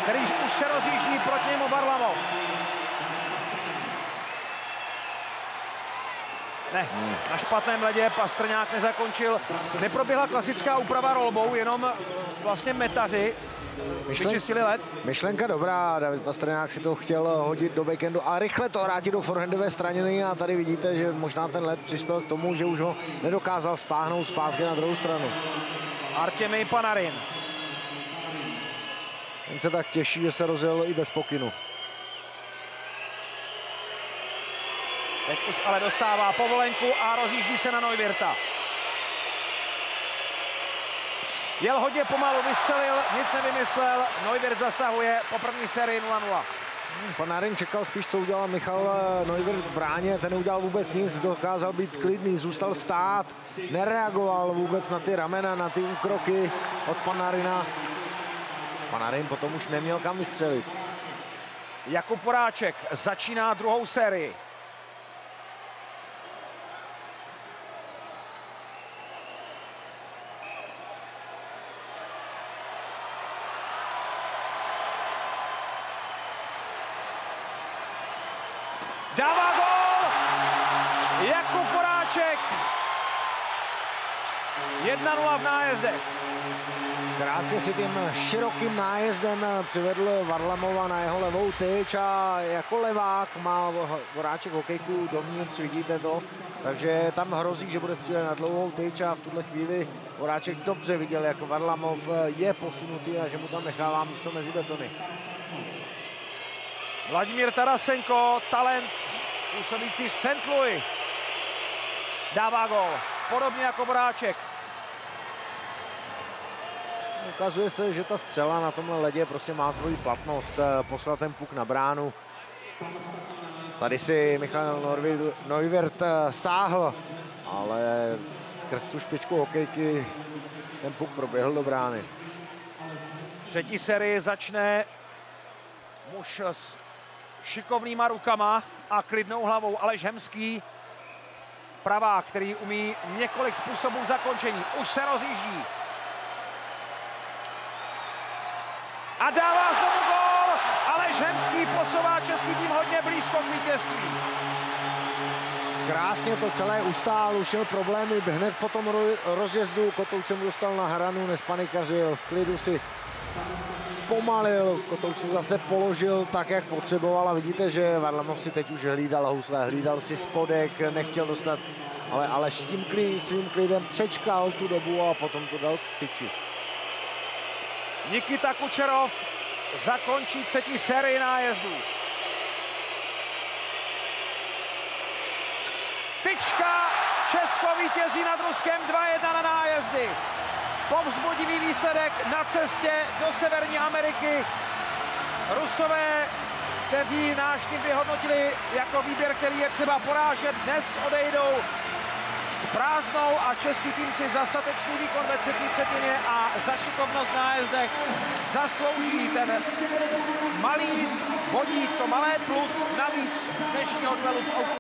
který už se rozjíždí proti němu Varlamov. Ne, na špatném ledě Pastrňák nezakončil. Neproběhla klasická úprava rolbou, jenom vlastně metaři vyčistili led. Myšlenka dobrá, David Pastrňák si to chtěl hodit do backendu a rychle to vrátit do forehandové straniny a tady vidíte, že možná ten led přispěl k tomu, že už ho nedokázal stáhnout zpátky na druhou stranu. Artěmij Panarin. Ten se tak těší, že se rozjel i bez pokynu. Teď už ale dostává povolenku a rozjíždí se na Neuwirtha. Jel hodně pomalu, vystřelil, nic nevymyslel. Neuwirth zasahuje po první sérii 0-0. Panarin čekal spíš, co udělal Michal Neuwirth v bráně. Ten neudělal vůbec nic, dokázal být klidný, zůstal stát. Nereagoval vůbec na ty ramena, na ty úkroky od Panarina. Panarin potom už neměl kam vystřelit. Jakub Voráček začíná druhou sérii. Dává gól! Jakub Voráček! 1-0 v nájezdech. Krásně si tím širokým nájezdem přivedl Varlamova na jeho levou tyč a jako levák má Voráček hokejku dovnitř, vidíte to. Takže tam hrozí, že bude střílet na dlouhou tyč a v tuhle chvíli Voráček dobře viděl, jak Varlamov je posunutý a že mu tam nechává místo mezi betony. Vladimír Tarasenko, talent působící v St. Louis, dává gól, podobně jako Voráček. Ukazuje se, že ta střela na tomhle ledě prostě má svoji platnost, poslat ten puk na bránu. Tady si Michal Neuwirth sáhl, ale skrz tu špičku hokejky ten puk proběhl do brány. Třetí sérii začne muž s šikovnýma rukama a klidnou hlavou, Aleš Hemský, pravák, který umí několik způsobů zakončení. Už se rozjíždí. A dává znovu gól! Aleš Hemský posouvá český tým hodně blízko k vítězství. Krásně to celé ustál, už měl problémy hned po tom rozjezdu. Kotouč se mu dostal na hranu, nespanikařil, v klidu si zpomalil, Kotouč si zase položil tak, jak potřeboval a vidíte, že Varlamov si teď už hlídal housle, hlídal si spodek, nechtěl dostat, ale Aleš svým klidem přečkal tu dobu a potom to dal k tyči. Nikita Kučerov zakončí třetí sérii nájezdů. Tyčka, Česko vítězí nad Ruskem 2-1 na nájezdy. Povzbudivý výsledek na cestě do Severní Ameriky. Rusové, kteří náš tým vyhodnotili jako výběr, který je třeba porážet, dnes odejdou s prázdnou a český tým si za statečný výkon ve třetí třetině a za šikovnost v nájezdech zaslouží ten malý bodík, to malé plus navíc z dnešního duelu s